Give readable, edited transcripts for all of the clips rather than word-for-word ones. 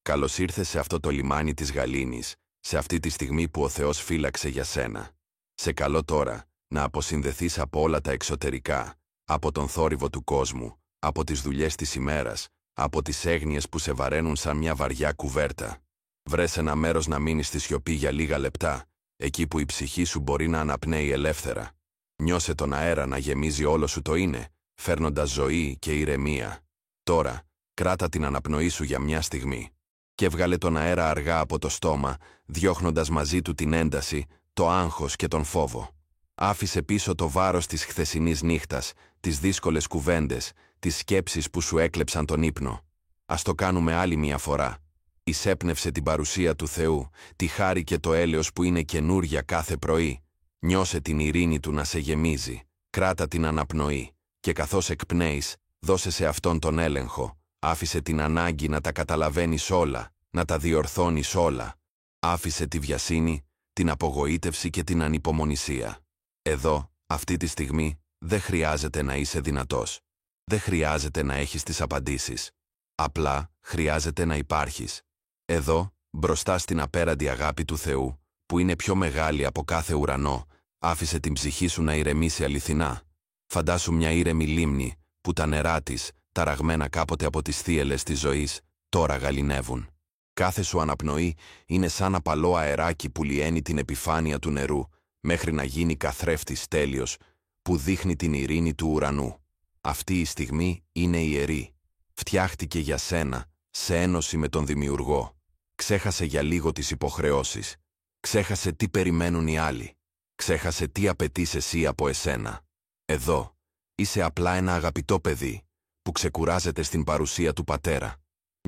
Καλώς ήρθες σε αυτό το λιμάνι της γαλήνης, σε αυτή τη στιγμή που ο Θεός φύλαξε για σένα. Σε καλώ τώρα να αποσυνδεθείς από όλα τα εξωτερικά, από τον θόρυβο του κόσμου, από τις δουλειές της ημέρας, από τις έγνοιες που σε βαραίνουν σαν μια βαριά κουβέρτα. Βρες ένα μέρος να μείνεις στη σιωπή για λίγα λεπτά, εκεί που η ψυχή σου μπορεί να αναπνέει ελεύθερα. Νιώσε τον αέρα να γεμίζει όλο σου το είναι, φέρνοντας ζωή και ηρεμία. Τώρα, κράτα την αναπνοή σου για μια στιγμή. Και βγάλε τον αέρα αργά από το στόμα, διώχνοντας μαζί του την ένταση, το άγχος και τον φόβο. Άφησε πίσω το βάρος της χθεσινής νύχτας, τις δύσκολες κουβέντες, τις σκέψεις που σου έκλεψαν τον ύπνο. Ας το κάνουμε άλλη μια φορά. Εισέπνευσε την παρουσία του Θεού, τη χάρη και το έλεος που είναι καινούρια κάθε πρωί. Νιώσε την ειρήνη του να σε γεμίζει, κράτα την αναπνοή και καθώς εκπνέεις, δώσε σε αυτόν τον έλεγχο. Άφησε την ανάγκη να τα καταλαβαίνεις όλα, να τα διορθώνεις όλα. Άφησε τη βιασύνη, την απογοήτευση και την ανυπομονησία. Εδώ, αυτή τη στιγμή, δεν χρειάζεται να είσαι δυνατός. Δεν χρειάζεται να έχεις τις απαντήσεις. Απλά χρειάζεται να υπάρχεις. Εδώ, μπροστά στην απέραντη αγάπη του Θεού, που είναι πιο μεγάλη από κάθε ουρανό, άφησε την ψυχή σου να ηρεμήσει αληθινά. Φαντάσου μια ήρεμη λίμνη, που τα νερά της, ταραγμένα κάποτε από τις θύελες της ζωής, τώρα γαληνεύουν. Κάθε σου αναπνοή είναι σαν απαλό αεράκι που λιένει την επιφάνεια του νερού, μέχρι να γίνει καθρέφτης τέλειος, που δείχνει την ειρήνη του ουρανού. Αυτή η στιγμή είναι ιερή. Φτιάχτηκε για σένα, σε ένωση με τον Δημιουργό. Ξέχασε για λίγο τις υποχρεώσεις. Ξέχασε τι περιμένουν οι άλλοι. Ξέχασε τι απαιτείς εσύ από εσένα. Εδώ, είσαι απλά ένα αγαπητό παιδί, που ξεκουράζεται στην παρουσία του Πατέρα.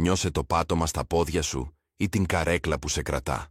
Νιώσε το πάτωμα στα πόδια σου ή την καρέκλα που σε κρατά.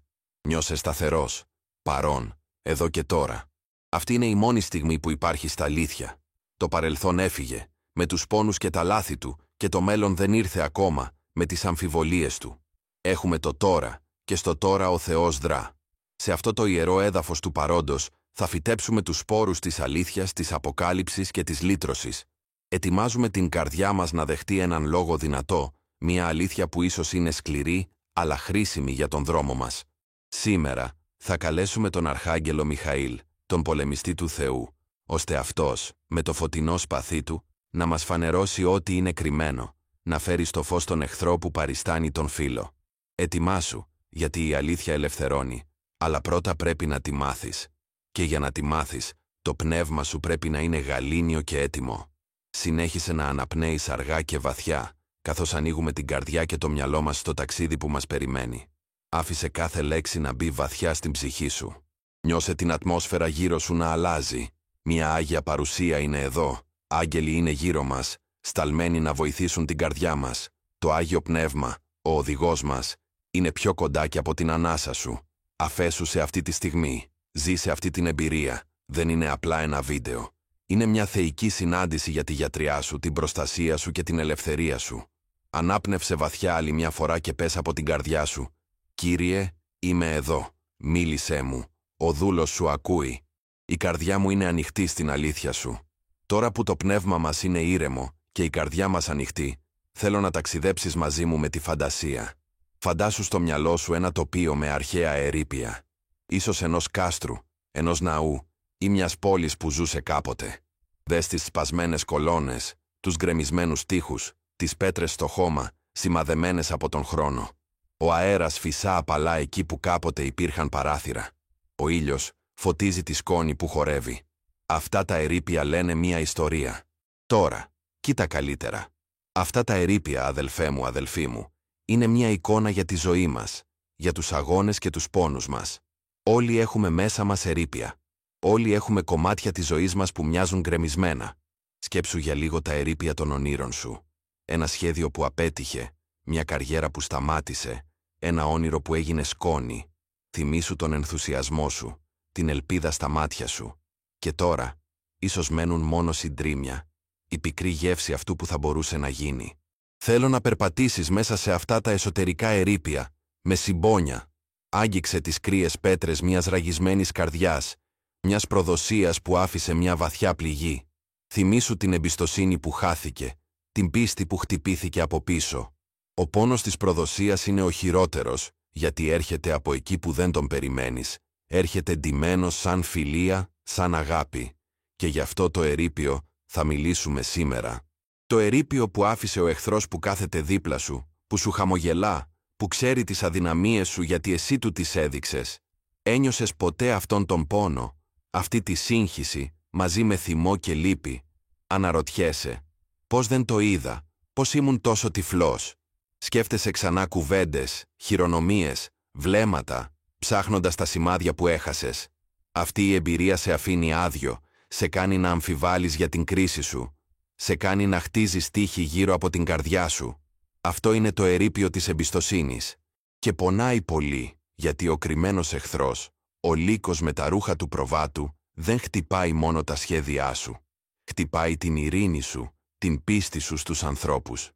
Νιώσε σταθερός, παρόν, εδώ και τώρα. Αυτή είναι η μόνη στιγμή που υπάρχει στα αλήθεια. Το παρελθόν έφυγε, με τους πόνους και τα λάθη του, και το μέλλον δεν ήρθε ακόμα, με τις αμφιβολίες του. Έχουμε το τώρα, και στο τώρα ο Θεός δρά. Σε αυτό το ιερό έδαφος του παρόντος, θα φυτέψουμε τους σπόρους της αλήθειας, της αποκάλυψης και της λύτρωσης. Ετοιμάζουμε την καρδιά μας να δεχτεί έναν λόγο δυνατό, μια αλήθεια που ίσως είναι σκληρή, αλλά χρήσιμη για τον δρόμο μας. Σήμερα, θα καλέσουμε τον Αρχάγγελο Μιχαήλ, τον πολεμιστή του Θεού, ώστε αυτός, με το φωτεινό σπαθί του, να μας φανερώσει ό,τι είναι κρυμμένο, να φέρει στο φως τον εχθρό που παριστάνει τον φίλο. Ετοιμάσου, γιατί η αλήθεια ελευθερώνει, αλλά πρώτα πρέπει να τη μάθεις. Και για να τη μάθεις, το πνεύμα σου πρέπει να είναι γαλήνιο και έτοιμο. Συνέχισε να αναπνέεις αργά και βαθιά, καθώς ανοίγουμε την καρδιά και το μυαλό μας στο ταξίδι που μας περιμένει. Άφησε κάθε λέξη να μπει βαθιά στην ψυχή σου. Νιώσε την ατμόσφαιρα γύρω σου να αλλάζει. Μια Άγια Παρουσία είναι εδώ. Άγγελοι είναι γύρω μας, σταλμένοι να βοηθήσουν την καρδιά μας. Το Άγιο Πνεύμα, ο οδηγός μας, είναι πιο κοντά και από την ανάσα σου. Αφέσου σε αυτή τη στιγμή. Ζήσε αυτή την εμπειρία. Δεν είναι απλά ένα βίντεο. Είναι μια θεϊκή συνάντηση για τη γιατριά σου, την προστασία σου και την ελευθερία σου. Ανάπνευσε βαθιά άλλη μια φορά και πες από την καρδιά σου: «Κύριε, είμαι εδώ. Μίλησέ μου. Ο δούλος σου ακούει. Η καρδιά μου είναι ανοιχτή στην αλήθεια σου». Τώρα που το πνεύμα μας είναι ήρεμο και η καρδιά μας ανοιχτή, θέλω να ταξιδέψεις μαζί μου με τη φαντασία. Φαντάσου στο μυαλό σου ένα τοπίο με αρχαία ερείπια. Ίσως ενός κάστρου, ενός ναού ή μιας πόλης που ζούσε κάποτε. Δες τις σπασμένες κολόνες, τους γκρεμισμένους τοίχους, τις πέτρες στο χώμα, σημαδεμένες από τον χρόνο. Ο αέρας φυσά απαλά εκεί που κάποτε υπήρχαν παράθυρα. Ο ήλιος φωτίζει τη σκόνη που χορεύει. Αυτά τα ερείπια λένε μία ιστορία. Τώρα, κοίτα καλύτερα. Αυτά τα ερείπια, αδελφέ μου, αδελφή μου, είναι μία εικόνα για τη ζωή μας, για τους αγώνες και τους πόνους μας. Όλοι έχουμε μέσα μας ερείπια. Όλοι έχουμε κομμάτια της ζωής μας που μοιάζουν γκρεμισμένα. Σκέψου για λίγο τα ερείπια των ονείρων σου. Ένα σχέδιο που απέτυχε, μια καριέρα που σταμάτησε, ένα όνειρο που έγινε σκόνη. Θυμήσου τον ενθουσιασμό σου, την ελπίδα στα μάτια σου. Και τώρα, ίσως μένουν μόνο συντρίμμια, η πικρή γεύση αυτού που θα μπορούσε να γίνει. Θέλω να περπατήσεις μέσα σε αυτά τα εσωτερικά ερείπια, με συμπόνια. Άγγιξε τις κρύες πέτρες μιας ραγισμένης καρδιάς, μιας προδοσίας που άφησε μια βαθιά πληγή. Θυμήσου την εμπιστοσύνη που χάθηκε, την πίστη που χτυπήθηκε από πίσω. Ο πόνος της προδοσίας είναι ο χειρότερος, γιατί έρχεται από εκεί που δεν τον περιμένεις. Έρχεται ντυμένος σαν φιλία, σαν αγάπη. Και γι' αυτό το ερείπιο θα μιλήσουμε σήμερα. Το ερείπιο που άφησε ο εχθρός που κάθεται δίπλα σου, που σου χαμογελά, που ξέρει τις αδυναμίες σου γιατί εσύ του τις έδειξες. Ένιωσες ποτέ αυτόν τον πόνο, αυτή τη σύγχυση, μαζί με θυμό και λύπη? Αναρωτιέσαι, πώς δεν το είδα, πώς ήμουν τόσο τυφλός? Σκέφτεσαι ξανά κουβέντες, χειρονομίες, βλέμματα, ψάχνοντας τα σημάδια που έχασες. Αυτή η εμπειρία σε αφήνει άδειο, σε κάνει να αμφιβάλλεις για την κρίση σου, σε κάνει να χτίζεις τείχη γύρω από την καρδιά σου. Αυτό είναι το ερείπιο της εμπιστοσύνης. Και πονάει πολύ, γιατί ο κρυμμένος εχθρός, ο λύκος με τα ρούχα του προβάτου, δεν χτυπάει μόνο τα σχέδιά σου. Χτυπάει την ειρήνη σου, την πίστη σου στους ανθρώπους.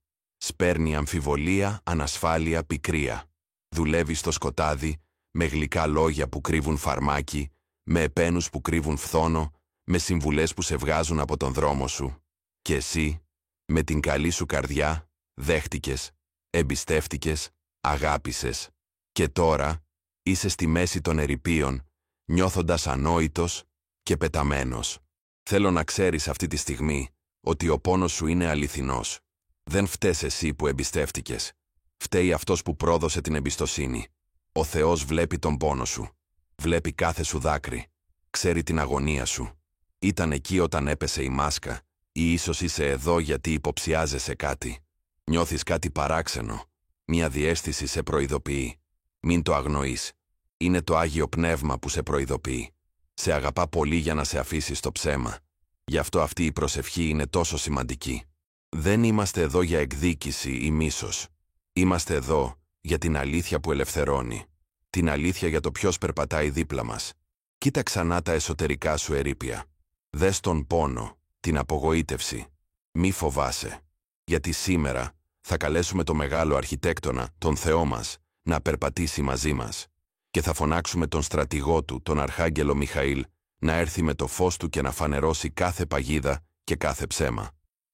Σπέρνει αμφιβολία, ανασφάλεια, πικρία. Δουλεύει στο σκοτάδι, με γλυκά λόγια που κρύβουν φαρμάκι, με επένους που κρύβουν φθόνο, με συμβουλές που σε βγάζουν από τον δρόμο σου. Και εσύ, με την καλή σου καρδιά, δέχτηκες, εμπιστεύτηκες, αγάπησες. Και τώρα, είσαι στη μέση των ερειπίων, νιώθοντας ανόητος και πεταμένος. Θέλω να ξέρεις αυτή τη στιγμή ότι ο πόνος σου είναι αληθινός. Δεν φταίς εσύ που εμπιστεύτηκες. Φταίει αυτός που πρόδωσε την εμπιστοσύνη. Ο Θεός βλέπει τον πόνο σου. Βλέπει κάθε σου δάκρυ. Ξέρει την αγωνία σου. Ήταν εκεί όταν έπεσε η μάσκα, ή ίσως είσαι εδώ γιατί υποψιάζεσαι κάτι. Νιώθεις κάτι παράξενο. Μια διαίσθηση σε προειδοποιεί. Μην το αγνοείς. Είναι το Άγιο Πνεύμα που σε προειδοποιεί. Σε αγαπά πολύ για να σε αφήσει στο ψέμα. Γι' αυτό αυτή η προσευχή είναι τόσο σημαντική. Δεν είμαστε εδώ για εκδίκηση ή μίσος. Είμαστε εδώ για την αλήθεια που ελευθερώνει. Την αλήθεια για το ποιος περπατάει δίπλα μας. Κοίτα ξανά τα εσωτερικά σου ερείπια. Δες τον πόνο, την απογοήτευση. Μη φοβάσαι. Γιατί σήμερα θα καλέσουμε το μεγάλο αρχιτέκτονα, τον Θεό μας, να περπατήσει μαζί μας. Και θα φωνάξουμε τον στρατηγό του, τον Αρχάγγελο Μιχαήλ, να έρθει με το φως του και να φανερώσει κάθε παγίδα και κάθε ψέμα.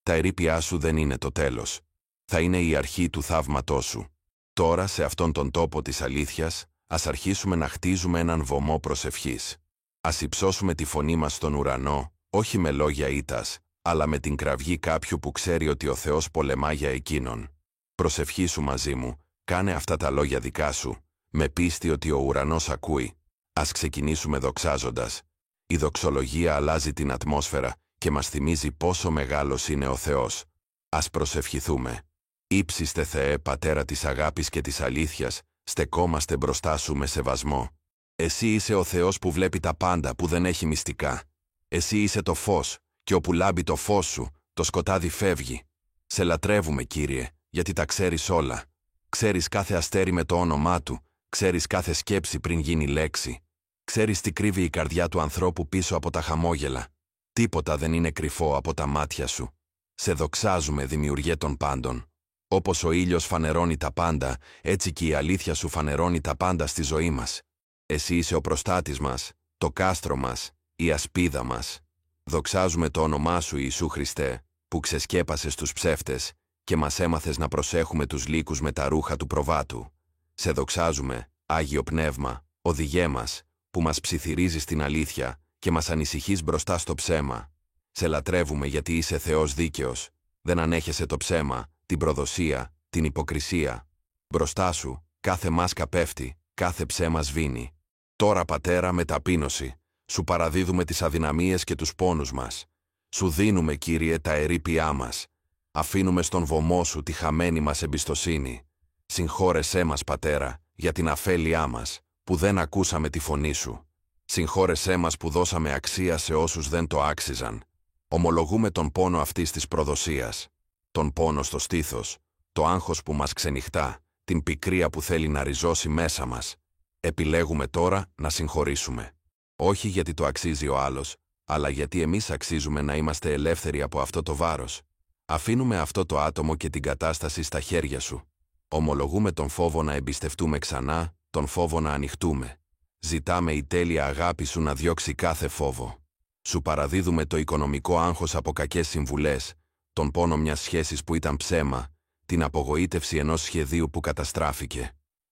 Τα ερείπια σου δεν είναι το τέλος. Θα είναι η αρχή του θαύματός σου. Τώρα, σε αυτόν τον τόπο της αλήθειας, ας αρχίσουμε να χτίζουμε έναν βωμό προσευχής. Ας υψώσουμε τη φωνή μας στον ουρανό, όχι με λόγια ήττας, αλλά με την κραυγή κάποιου που ξέρει ότι ο Θεός πολεμά για εκείνον. Προσευχήσου μαζί μου, κάνε αυτά τα λόγια δικά σου, με πίστη ότι ο ουρανός ακούει. Ας ξεκινήσουμε δοξάζοντας. Η δοξολογία αλλάζει την ατμόσφαιρα και μας θυμίζει πόσο μεγάλος είναι ο Θεός. Ας προσευχηθούμε. Ύψιστε Θεέ, Πατέρα της αγάπης και της αλήθειας, στεκόμαστε μπροστά σου με σεβασμό. Εσύ είσαι ο Θεός που βλέπει τα πάντα, που δεν έχει μυστικά. Εσύ είσαι το φως, και όπου λάμπει το φως σου, το σκοτάδι φεύγει. Σε λατρεύουμε, Κύριε, γιατί τα ξέρεις όλα. Ξέρεις κάθε αστέρι με το όνομά του, ξέρεις κάθε σκέψη πριν γίνει λέξη. Ξέρεις τι κρύβει η καρδιά του ανθρώπου πίσω από τα χαμόγελα. Τίποτα δεν είναι κρυφό από τα μάτια σου. Σε δοξάζουμε, Δημιουργέ των πάντων. Όπως ο ήλιος φανερώνει τα πάντα, έτσι και η αλήθεια σου φανερώνει τα πάντα στη ζωή μας. Εσύ είσαι ο προστάτης μας, το κάστρο μας, η ασπίδα μας. Δοξάζουμε το όνομά σου, Ιησού Χριστέ, που ξεσκέπασες τους ψεύτες και μας έμαθες να προσέχουμε τους λύκους με τα ρούχα του προβάτου. Σε δοξάζουμε, Άγιο Πνεύμα, οδηγέ μας, που μας ψιθυρίζεις την αλήθεια και μας ανησυχείς μπροστά στο ψέμα. Σε λατρεύουμε γιατί είσαι Θεός δίκαιος. Δεν ανέχεσαι το ψέμα, την προδοσία, την υποκρισία. Μπροστά σου, κάθε μάσκα πέφτει, κάθε ψέμα σβήνει. Τώρα, Πατέρα, με ταπείνωση, σου παραδίδουμε τις αδυναμίες και τους πόνους μας. Σου δίνουμε, Κύριε, τα ερείπια μας. Αφήνουμε στον βωμό σου τη χαμένη μας εμπιστοσύνη. Συγχώρεσέ μας, Πατέρα, για την αφέλειά μας, που δεν ακούσαμε τη φωνή σου. Συγχώρεσέ μας που δώσαμε αξία σε όσους δεν το άξιζαν. Ομολογούμε τον πόνο αυτής της προδοσίας. Τον πόνο στο στήθος, το άγχος που μας ξενυχτά, την πικρία που θέλει να ριζώσει μέσα μας. Επιλέγουμε τώρα να συγχωρήσουμε. Όχι γιατί το αξίζει ο άλλος, αλλά γιατί εμείς αξίζουμε να είμαστε ελεύθεροι από αυτό το βάρος. Αφήνουμε αυτό το άτομο και την κατάσταση στα χέρια σου. Ομολογούμε τον φόβο να εμπιστευτούμε ξανά, τον φόβο να ανοιχτούμε. Ζητάμε η τέλεια αγάπη σου να διώξει κάθε φόβο. Σου παραδίδουμε το οικονομικό άγχος από κακές συμβουλές, τον πόνο μιας σχέσης που ήταν ψέμα, την απογοήτευση ενός σχεδίου που καταστράφηκε.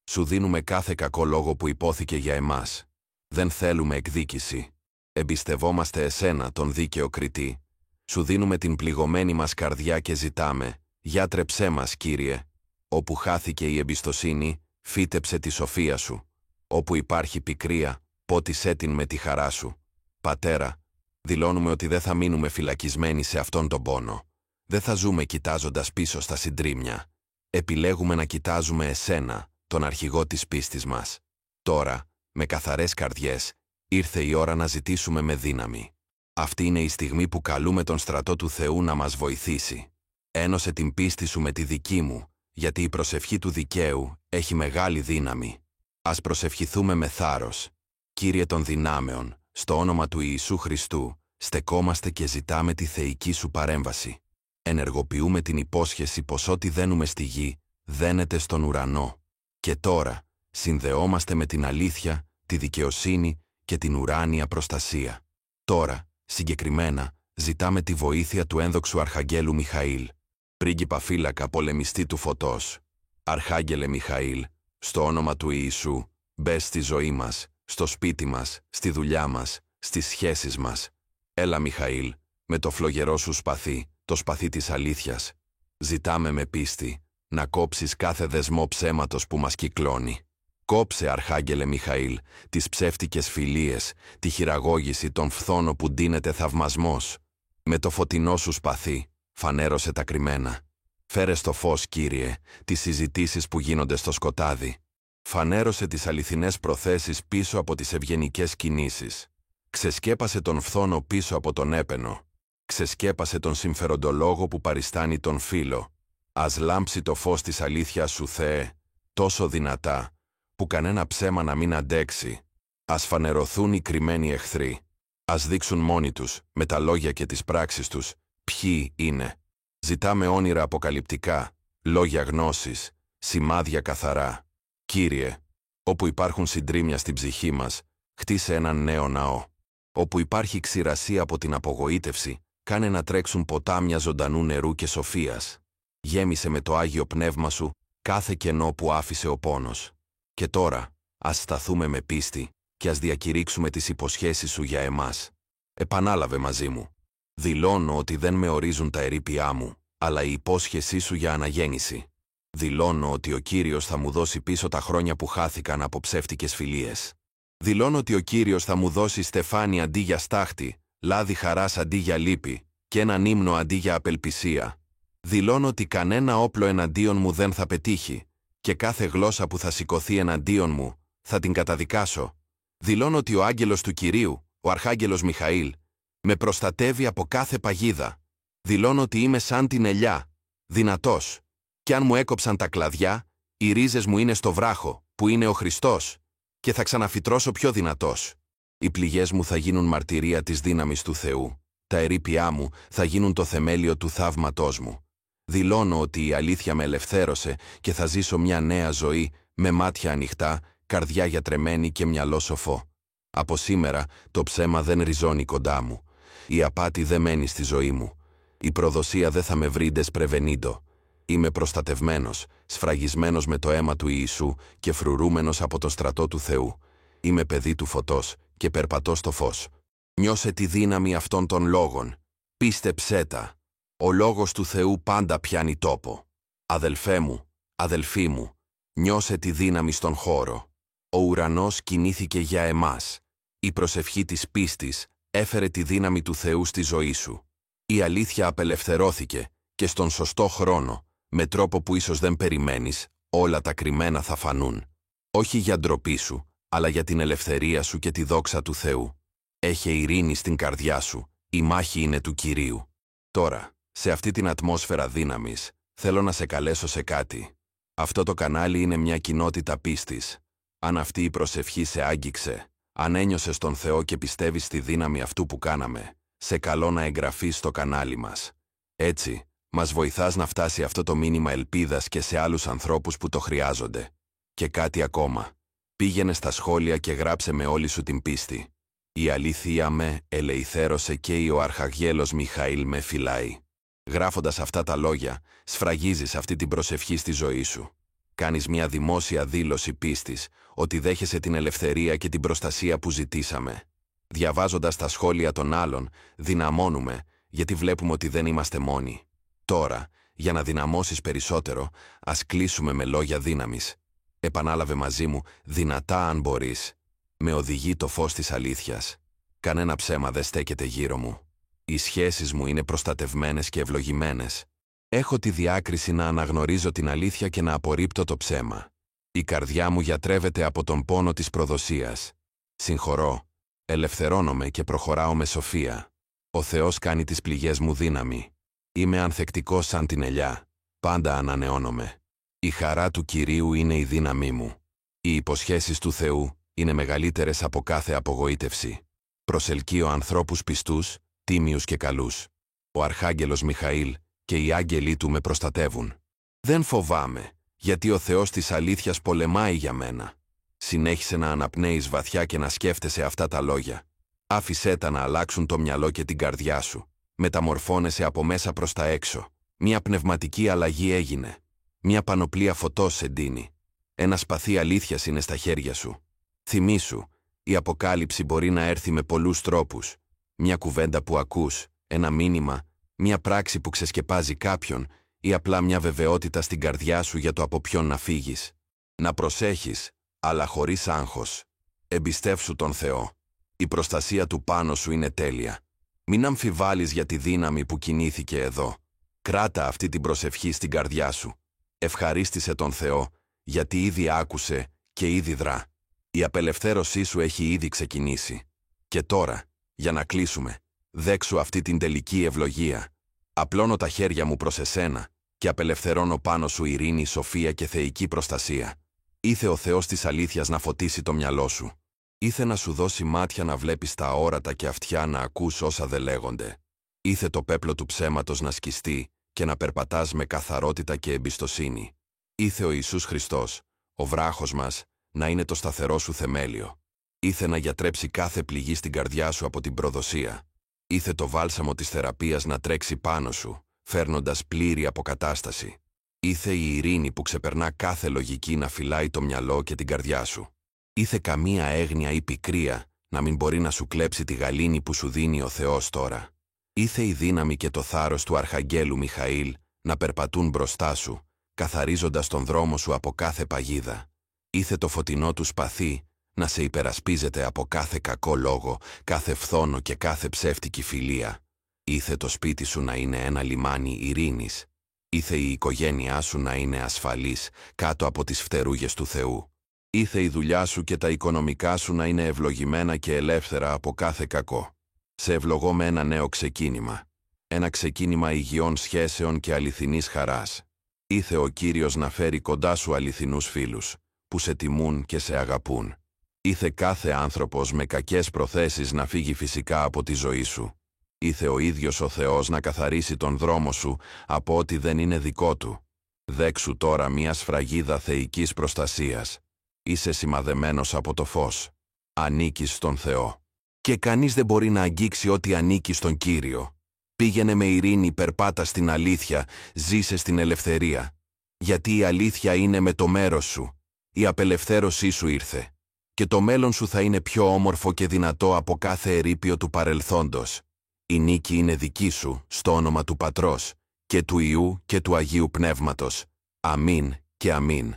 Σου δίνουμε κάθε κακό λόγο που υπόθηκε για εμάς. Δεν θέλουμε εκδίκηση. Εμπιστευόμαστε εσένα, τον δίκαιο κριτή. Σου δίνουμε την πληγωμένη μας καρδιά και ζητάμε, γιατρέψέ μας, Κύριε. Όπου χάθηκε η εμπιστοσύνη, φύτεψε τη σοφία σου. Όπου υπάρχει πικρία, πότισέ την με τη χαρά σου. Πατέρα, δηλώνουμε ότι δεν θα μείνουμε φυλακισμένοι σε αυτόν τον πόνο. Δεν θα ζούμε κοιτάζοντας πίσω στα συντρίμμια. Επιλέγουμε να κοιτάζουμε εσένα, τον αρχηγό της πίστης μας. Τώρα, με καθαρές καρδιές, ήρθε η ώρα να ζητήσουμε με δύναμη. Αυτή είναι η στιγμή που καλούμε τον στρατό του Θεού να μας βοηθήσει. Ένωσε την πίστη σου με τη δική μου, γιατί η προσευχή του δικαίου έχει μεγάλη δύναμη. Ας προσευχηθούμε με θάρρος. Κύριε των δυνάμεων, στο όνομα του Ιησού Χριστού, στεκόμαστε και ζητάμε τη θεϊκή σου παρέμβαση. Ενεργοποιούμε την υπόσχεση πως ό,τι δένουμε στη γη, δένεται στον ουρανό. Και τώρα, συνδεόμαστε με την αλήθεια, τη δικαιοσύνη και την ουράνια προστασία. Τώρα, συγκεκριμένα, ζητάμε τη βοήθεια του ένδοξου Αρχαγγέλου Μιχαήλ, πρίγκιπα φύλακα πολεμιστή του φωτός. Αρχάγγελε Μιχαήλ, στο όνομα του Ιησού, μπες στη ζωή μας, στο σπίτι μας, στη δουλειά μας, στις σχέσεις μας. Έλα Μιχαήλ, με το φλογερό σου σπαθί, το σπαθί της αλήθειας. Ζητάμε με πίστη να κόψεις κάθε δεσμό ψέματος που μας κυκλώνει. Κόψε, Αρχάγγελε Μιχαήλ, τις ψεύτικες φιλίες, τη χειραγώγηση των φθόνο που ντύνεται θαυμασμός. Με το φωτεινό σου σπαθί, φανέρωσε τα κρυμμένα. Φέρε στο φως, Κύριε, τις συζητήσεις που γίνονται στο σκοτάδι. Φανέρωσε τις αληθινές προθέσεις πίσω από τις ευγενικές κινήσεις. Ξεσκέπασε τον φθόνο πίσω από τον έπαινο. Ξεσκέπασε τον συμφεροντολόγο που παριστάνει τον φίλο. Ας λάμψει το φως της αλήθειας σου, Θεέ, τόσο δυνατά, που κανένα ψέμα να μην αντέξει. Ας φανερωθούν οι κρυμμένοι εχθροί. Ας δείξουν μόνοι τους, με τα λόγια και τις πράξεις τους, ποιοι είναι. Ζητάμε όνειρα αποκαλυπτικά, λόγια γνώσης, σημάδια καθαρά. Κύριε, όπου υπάρχουν συντρίμμια στην ψυχή μας, χτίσε έναν νέο ναό. Όπου υπάρχει ξηρασία από την απογοήτευση, κάνε να τρέξουν ποτάμια ζωντανού νερού και σοφίας. Γέμισε με το Άγιο Πνεύμα σου κάθε κενό που άφησε ο πόνος. Και τώρα, ας σταθούμε με πίστη και ας διακηρύξουμε τις υποσχέσεις σου για εμάς. Επανάλαβε μαζί μου. Δηλώνω ότι δεν με ορίζουν τα ερείπια μου, αλλά η υπόσχεσή σου για αναγέννηση. Δηλώνω ότι ο Κύριος θα μου δώσει πίσω τα χρόνια που χάθηκαν από ψεύτικες φιλίες. Δηλώνω ότι ο Κύριος θα μου δώσει στεφάνι αντί για στάχτη, λάδι χαράς αντί για λύπη και έναν ύμνο αντί για απελπισία. Δηλώνω ότι κανένα όπλο εναντίον μου δεν θα πετύχει και κάθε γλώσσα που θα σηκωθεί εναντίον μου θα την καταδικάσω. Δηλώνω ότι ο άγγελος του Κυρίου, ο Αρχάγγελος Μιχαήλ, με προστατεύει από κάθε παγίδα. Δηλώνω ότι είμαι σαν την ελιά, δυνατός. Κι αν μου έκοψαν τα κλαδιά, οι ρίζες μου είναι στο βράχο, που είναι ο Χριστός, και θα ξαναφυτρώσω πιο δυνατός. Οι πληγές μου θα γίνουν μαρτυρία της δύναμης του Θεού. Τα ερείπια μου θα γίνουν το θεμέλιο του θαύματός μου. Δηλώνω ότι η αλήθεια με ελευθέρωσε και θα ζήσω μια νέα ζωή με μάτια ανοιχτά, καρδιά γιατρεμένη και μυαλό σοφό. Από σήμερα το ψέμα δεν ριζώνει κοντά μου. Η απάτη δεν μένει στη ζωή μου. Η προδοσία δεν θα με βρει ντεσπρεβενίντο. Είμαι προστατευμένος, σφραγισμένος με το αίμα του Ιησού και φρουρούμενος από το στρατό του Θεού. Είμαι παιδί του φωτός και περπατώ στο φως. Νιώσε τη δύναμη αυτών των λόγων. Πίστεψέ τα. Ο λόγος του Θεού πάντα πιάνει τόπο. Αδελφέ μου, αδελφή μου, νιώσε τη δύναμη στον χώρο. Ο ουρανός κινήθηκε για εμάς. Η προσευχή της πίστης έφερε τη δύναμη του Θεού στη ζωή σου. Η αλήθεια απελευθερώθηκε και στον σωστό χρόνο, με τρόπο που ίσως δεν περιμένεις, όλα τα κρυμμένα θα φανούν. Όχι για ντροπή σου, αλλά για την ελευθερία σου και τη δόξα του Θεού. Έχε ειρήνη στην καρδιά σου, η μάχη είναι του Κυρίου. Τώρα, σε αυτή την ατμόσφαιρα δύναμης, θέλω να σε καλέσω σε κάτι. Αυτό το κανάλι είναι μια κοινότητα πίστης. Αν αυτή η προσευχή σε άγγιξε, αν ένιωσες τον Θεό και πιστεύεις στη δύναμη αυτού που κάναμε, σε καλώ να εγγραφείς στο κανάλι μας. Έτσι, μας βοηθάς να φτάσει αυτό το μήνυμα ελπίδας και σε άλλους ανθρώπους που το χρειάζονται. Και κάτι ακόμα. Πήγαινε στα σχόλια και γράψε με όλη σου την πίστη. Η αλήθεια με ελεηθέρωσε και ο Αρχαγγέλος Μιχαήλ με φυλάει. Γράφοντας αυτά τα λόγια, σφραγίζεις αυτή την προσευχή στη ζωή σου. Κάνεις μια δημόσια δήλωση πίστης ότι δέχεσαι την ελευθερία και την προστασία που ζητήσαμε. Διαβάζοντας τα σχόλια των άλλων, δυναμώνουμε, γιατί βλέπουμε ότι δεν είμαστε μόνοι. Τώρα, για να δυναμώσεις περισσότερο, ας κλείσουμε με λόγια δύναμης. Επανάλαβε μαζί μου, δυνατά αν μπορείς. Με οδηγεί το φως της αλήθειας. Κανένα ψέμα δεν στέκεται γύρω μου. Οι σχέσεις μου είναι προστατευμένες και ευλογημένες. Έχω τη διάκριση να αναγνωρίζω την αλήθεια και να απορρίπτω το ψέμα. Η καρδιά μου γιατρεύεται από τον πόνο της προδοσίας. Συγχωρώ, ελευθερώνομαι και προχωράω με σοφία. Ο Θεός κάνει τις πληγές μου δύναμη. Είμαι ανθεκτικός σαν την ελιά. Πάντα ανανεώνομαι. Η χαρά του Κυρίου είναι η δύναμή μου. Οι υποσχέσεις του Θεού είναι μεγαλύτερες από κάθε απογοήτευση. Προσελκύω ανθρώπους πιστούς, τίμιους και καλούς. Ο Αρχάγγελος Μιχαήλ και οι άγγελοι του με προστατεύουν. Δεν φοβάμαι, γιατί ο Θεός της αλήθειας πολεμάει για μένα. Συνέχισε να αναπνέεις βαθιά και να σκέφτεσαι αυτά τα λόγια. Άφησέ τα να αλλάξουν το μυαλό και την καρδιά σου. Μεταμορφώνεσαι από μέσα προς τα έξω. Μια πνευματική αλλαγή έγινε. Μια πανοπλία φωτός σε ντύνει. Ένα σπαθί αλήθειας είναι στα χέρια σου. Θυμήσου, η αποκάλυψη μπορεί να έρθει με πολλούς τρόπους. Μια κουβέντα που ακούς, ένα μήνυμα, μια πράξη που ξεσκεπάζει κάποιον ή απλά μια βεβαιότητα στην καρδιά σου για το από ποιον να φύγεις. Να προσέχεις, αλλά χωρίς άγχος. Εμπιστεύσου τον Θεό. Η προστασία του πάνω σου είναι τέλεια. Μην αμφιβάλλεις για τη δύναμη που κινήθηκε εδώ. Κράτα αυτή την προσευχή στην καρδιά σου. Ευχαρίστησε τον Θεό, γιατί ήδη άκουσε και ήδη δρά. Η απελευθέρωσή σου έχει ήδη ξεκινήσει. Και τώρα, για να κλείσουμε, δέξου αυτή την τελική ευλογία. Απλώνω τα χέρια μου προς εσένα και απελευθερώνω πάνω σου ειρήνη, σοφία και θεϊκή προστασία. Ήθε ο Θεός της αλήθειας να φωτίσει το μυαλό σου. Ήθε να σου δώσει μάτια να βλέπεις τα αόρατα και αυτιά να ακούς όσα δεν λέγονται. Ήθε το πέπλο του ψέματος να σκιστεί και να περπατάς με καθαρότητα και εμπιστοσύνη. Ήθε ο Ιησούς Χριστός, ο βράχος μας, να είναι το σταθερό σου θεμέλιο. Ήθε να γιατρέψει κάθε πληγή στην καρδιά σου από την προδοσία. Ήθε το βάλσαμο της θεραπείας να τρέξει πάνω σου, φέρνοντας πλήρη αποκατάσταση. Ήθε η ειρήνη που ξεπερνά κάθε λογική να φυλάει το μυαλό και την καρδιά σου. Ήθε καμία έγνοια ή πικρία να μην μπορεί να σου κλέψει τη γαλήνη που σου δίνει ο Θεός τώρα. Ήθε η δύναμη και το θάρρος του Αρχαγγέλου Μιχαήλ να περπατούν μπροστά σου, καθαρίζοντας τον δρόμο σου από κάθε παγίδα. Ήθε το φωτεινό του σπαθί να σε υπερασπίζεται από κάθε κακό λόγο, κάθε φθόνο και κάθε ψεύτικη φιλία. Ήθε το σπίτι σου να είναι ένα λιμάνι ειρήνης. Ήθε η οικογένειά σου να είναι ασφαλής κάτω από τις φτερούγες του Θεού. Ήθε η δουλειά σου και τα οικονομικά σου να είναι ευλογημένα και ελεύθερα από κάθε κακό. Σε ευλογώ με ένα νέο ξεκίνημα. Ένα ξεκίνημα υγιών σχέσεων και αληθινής χαράς. Ήθε ο Κύριος να φέρει κοντά σου αληθινούς φίλους, που σε τιμούν και σε αγαπούν. Ήθε κάθε άνθρωπος με κακές προθέσεις να φύγει φυσικά από τη ζωή σου. Ήθε ο ίδιος ο Θεός να καθαρίσει τον δρόμο σου από ό,τι δεν είναι δικό του. Δέξου τώρα μια σφραγίδα θεϊκής προστασίας. Είσαι σημαδεμένος από το φως. Ανήκεις στον Θεό. Και κανείς δεν μπορεί να αγγίξει ό,τι ανήκει στον Κύριο. Πήγαινε με ειρήνη, περπάτα στην αλήθεια, ζήσε στην ελευθερία. Γιατί η αλήθεια είναι με το μέρος σου. Η απελευθέρωσή σου ήρθε. Και το μέλλον σου θα είναι πιο όμορφο και δυνατό από κάθε ερείπιο του παρελθόντος. Η νίκη είναι δική σου, στο όνομα του Πατρός, και του Υιού και του Αγίου Πνεύματος. Αμήν και αμήν.